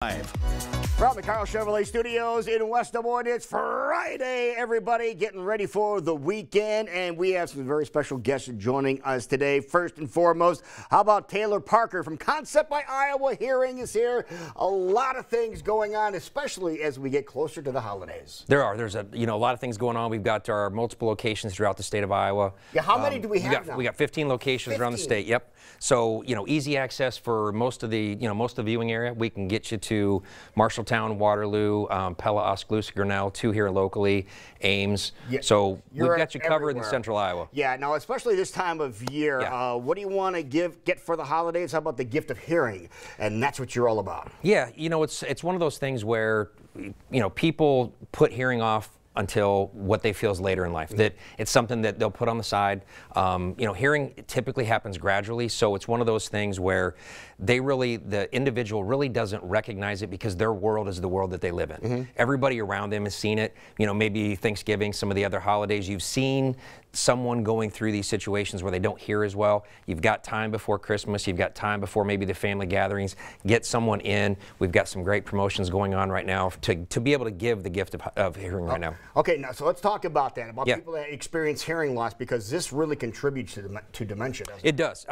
From the Carl Chevrolet Studios in West Des Moines, it's Friday, everybody, getting ready for the weekend, and we have some very special guests joining us today. First and foremost, how about Taylor Parker from Concept by Iowa Hearing is here. A lot of things going on, especially as we get closer to the holidays. There's a lot of things going on. We've got our multiple locations throughout the state of Iowa. Yeah, how many do we have now? We got 15 locations around the state. Yep. So easy access for most of the viewing area. We can get you to Marshalltown, Waterloo, Pella, Oskaloosa, Grinnell, 2 here locally, Ames. Yeah, so we've got you covered in central Iowa. Yeah, now especially this time of year, what do you want to get for the holidays? How about the gift of hearing? And that's what you're all about. Yeah, it's one of those things where people put hearing off until what they feel is later in life. That it's something that they'll put on the side. Hearing typically happens gradually, so it's one of those things where the individual really doesn't recognize it because their world is the world that they live in. Everybody around them has seen it. Maybe Thanksgiving, some of the other holidays, you've seen someone going through these situations where they don't hear as well. You've got time before Christmas, you've got time before maybe the family gatherings. Get someone in. We've got some great promotions going on right now to be able to give the gift of hearing right now. Okay, now so let's talk about that, about people that experience hearing loss, because this really contributes to dementia, doesn't it? It does.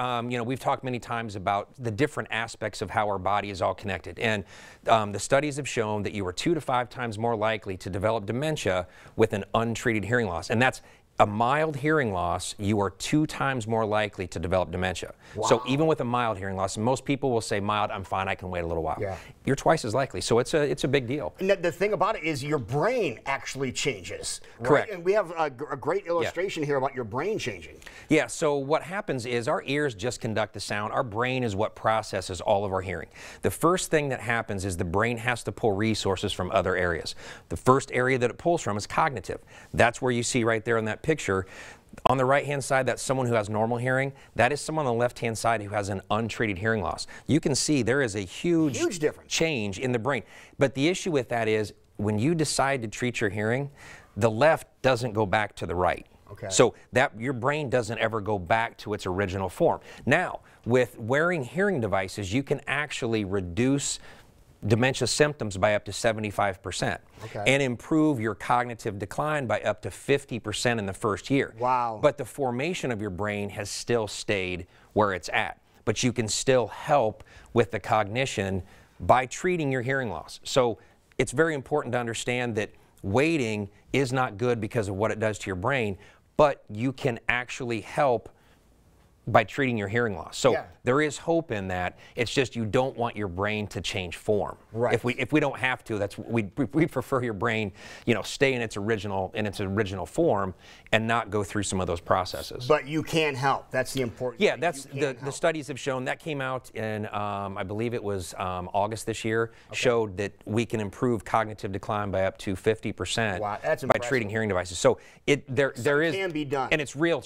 We've talked many times about the different aspects of how our body is all connected, and the studies have shown that you are 2 to 5 times more likely to develop dementia with an untreated hearing loss, and that's a mild hearing loss. You are 2 times more likely to develop dementia. Wow. So even with a mild hearing loss, and most people will say mild, I'm fine, I can wait a little while. Yeah. You're twice as likely, so it's a big deal. And the thing about it is your brain actually changes. Right? Correct. And we have a great illustration here about your brain changing. Yeah, so what happens is our ears just conduct the sound. Our brain is what processes all of our hearing. The first thing that happens is the brain has to pull resources from other areas. The first area that it pulls from is cognitive. That's where you see right there in that picture. On the right-hand side, that's someone who has normal hearing. That is someone on the left-hand side who has an untreated hearing loss. You can see there is a huge difference, change in the brain. But the issue with that is when you decide to treat your hearing, the left doesn't go back to the right. Okay. So that your brain doesn't ever go back to its original form. Now, with wearing hearing devices, you can actually reduce dementia symptoms by up to 75%, and improve your cognitive decline by up to 50% in the first year. Wow. But the formation of your brain has still stayed where it's at. But you can still help with the cognition by treating your hearing loss. So it's very important to understand that waiting is not good because of what it does to your brain, but you can actually help by treating your hearing loss. So there is hope in that. It's just you don't want your brain to change form. Right. If we don't have to, we prefer your brain, stay in its original form and not go through some of those processes. But you can help. That's the important thing. Yeah, that's the studies have shown. That came out in I believe it was August this year. Showed that we can improve cognitive decline by up to 50%. Wow, that's by treating hearing devices. So there is can be done, and it's real.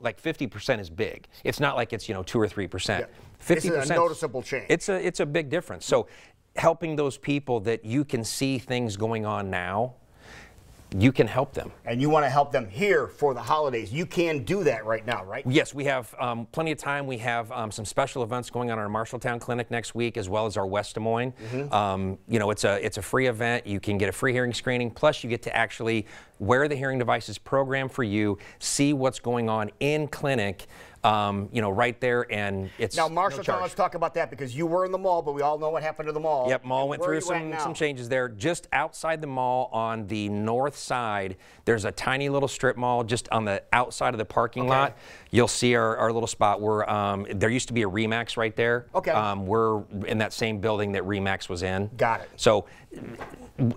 Like 50% is big. It's not like it's 2 or 3%. Yeah. 50% is a noticeable change. It's a big difference. So helping those people that you can see things going on now, you can help them. And you want to help them here for the holidays. You can do that right now, right? Yes, we have plenty of time. We have some special events going on in our Marshalltown clinic next week, as well as our West Des Moines. It's a free event. You can get a free hearing screening. Plus, you get to actually wear the hearing devices programmed for you, see what's going on in clinic. Right there, and it's now Marshalltown. Let's talk about that, because you were in the mall, but we all know what happened to the mall. Yep, mall went through some changes there. Just outside the mall on the north side, there's a tiny little strip mall just on the outside of the parking lot. You'll see our little spot where there used to be a Remax right there. Okay. We're in that same building that Remax was in. Got it. So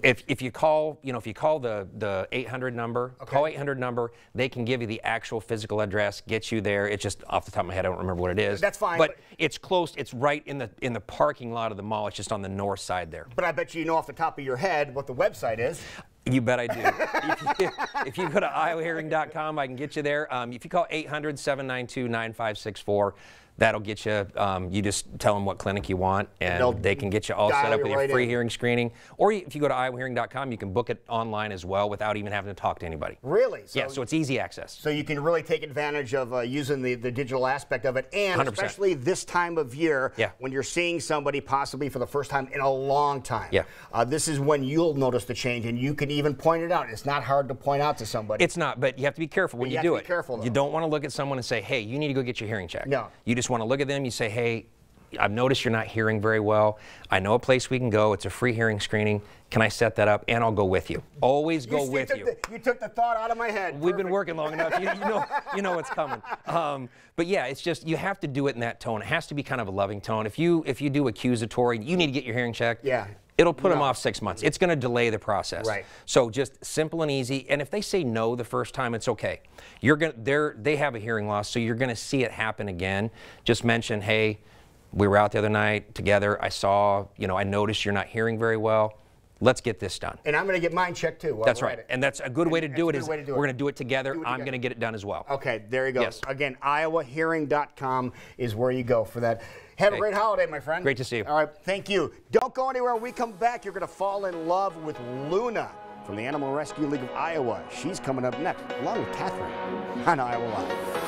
if you call, the 800 number, call 800 number, they can give you the actual physical address, get you there. It's just off the top of my head, I don't remember what it is. That's fine. But it's close. It's right in the parking lot of the mall. It's just on the north side there. But I bet you know off the top of your head what the website is. You bet I do. If you go to iowahearing.com, I can get you there. If you call 800-792-9564, That'll get you, you just tell them what clinic you want, and they can get you all set up with your free hearing screening. Or if you go to iowahearing.com, you can book it online as well without even having to talk to anybody. Really? Yeah, so it's easy access. So you can really take advantage of using the digital aspect of it, and 100%. especially this time of year when you're seeing somebody possibly for the first time in a long time. Yeah. This is when you'll notice the change, and you can even point it out. It's not hard to point out to somebody. It's not, but you have to be careful when you do it. Careful, you don't want to look at someone and say, hey, you need to go get your hearing checked. No. You just want to look at them, you say, hey, I've noticed you're not hearing very well. I know a place we can go. It's a free hearing screening. Can I set that up? And I'll go with you. Always go with you. You took the thought out of my head. We've been working long enough. You know what's coming. But yeah, it's just you have to do it in that tone. It has to be kind of a loving tone. If you do accusatory, you need to get your hearing checked. Yeah. It'll put them off 6 months. It's going to delay the process. Right. So just simple and easy. And if they say no the first time, it's okay. They have a hearing loss, so you're going to see it happen again. Just mention, hey, we were out the other night together. I noticed you're not hearing very well. Let's get this done. And I'm going to get mine checked too. That's right. And that's a good way to do it. We're going to do it together. I'm going to get it done as well. Okay, there you go. Yes. Again, iowahearing.com is where you go for that. Have a great holiday, my friend. Great to see you. All right, thank you. Don't go anywhere. When we come back, you're going to fall in love with Luna from the Animal Rescue League of Iowa. She's coming up next, along with Catherine on Iowa Live.